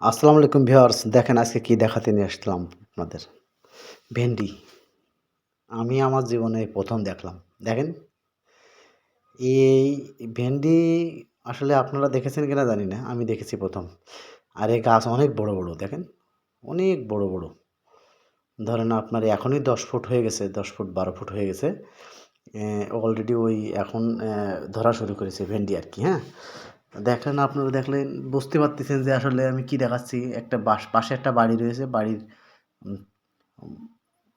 আসসালামু আলাইকুম ভিউয়ার্স। দেখেন আজকে কি দেখাতে নিয়ে আসলাম আপনাদের। ভেন্ডি। আমি আমার জীবনে ১ম দেখলাম। দেখেন এই ভেন্ডি আসলে আপনারা দেখেছেন কিনা জানি না। আমি দেখেছি ১ম। আর এই গাছ অনেক বড়, বড় দেখেন। অনেক বড়, বড়। ধরেন আপনার এখনই ১০ ফুট হয়ে গেছে, ১০ ফুট ১২ ফুট হয়ে গেছে। অলরেডি ওই এখন ধরা শুরু করেছে ভেন্ডি আরকি, হ্যাঁ? দেখেন আপনারা দেখলেন বুঝতে পারতেছেন যে আসলে আমি কি দেখাচ্ছি। একটা পাশে একটা বাড়ি রয়েছে। বাড়ির উম উম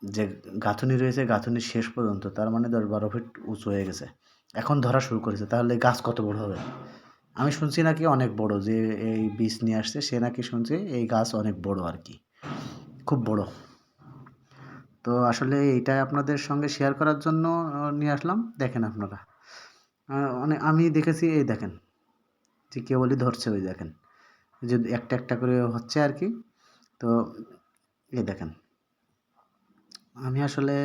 যে গাঁথুনি রয়েছে, গাঁথুনির শেষ পর্যন্ত তার মানে ১০-১২ ফিট উঁচু হয়ে গেছে। এখন ধরা শুরু করেছে। তাহলে গাছ কত বড় হবে? আমি শুনছি নাকি অনেক বড়। যে এই বীজ নিয়ে আসছে সে নাকি শুনছে এই গাছ অনেক বড় আরকি। খুব বড়। তো আসলে এইটাই আপনাদের সঙ্গে শেয়ার করার জন্য নিয়ে আসলাম। দেখেন আপনারা। আমি দেখেছি এই দেখেন। যে কেবলই ধরছে ওই দেখেন। যে একটা, একটা করে হচ্ছে আরকি। তো এই দেখেন। আমি আসলে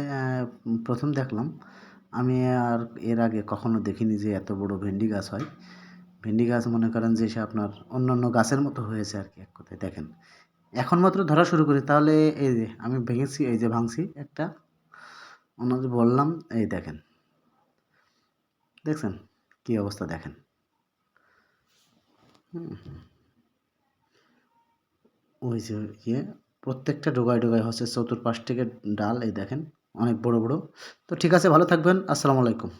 ১ম দেখলাম। আমি আর এর আগে কখনো দেখিনি যে এত বড় ভেন্ডি গাছ হয়। ভেন্ডি গাছ মনে করেন যে সে আপনার অন্যান্য গাছের মতো হয়েছে আরকি এক কথায় দেখেন। এখন মাত্র ধরা শুরু করেছে তাহলে এই যে আমি ভেঙেছি এই যে ভাঙছি একটা। অন্যদের বললাম এই দেখেন। দেখছেন? কি অবস্থা দেখেন। হুম? ওই যে ইয়ে প্রত্যেকটা ডোগায়, ডোগায় হচ্ছে চতুর্পাশ থেকে ডাল এই দেখেন। অনেক বড়, বড়। তো ঠিক আছে ভালো থাকবেন। আসসালামু আলাইকুম।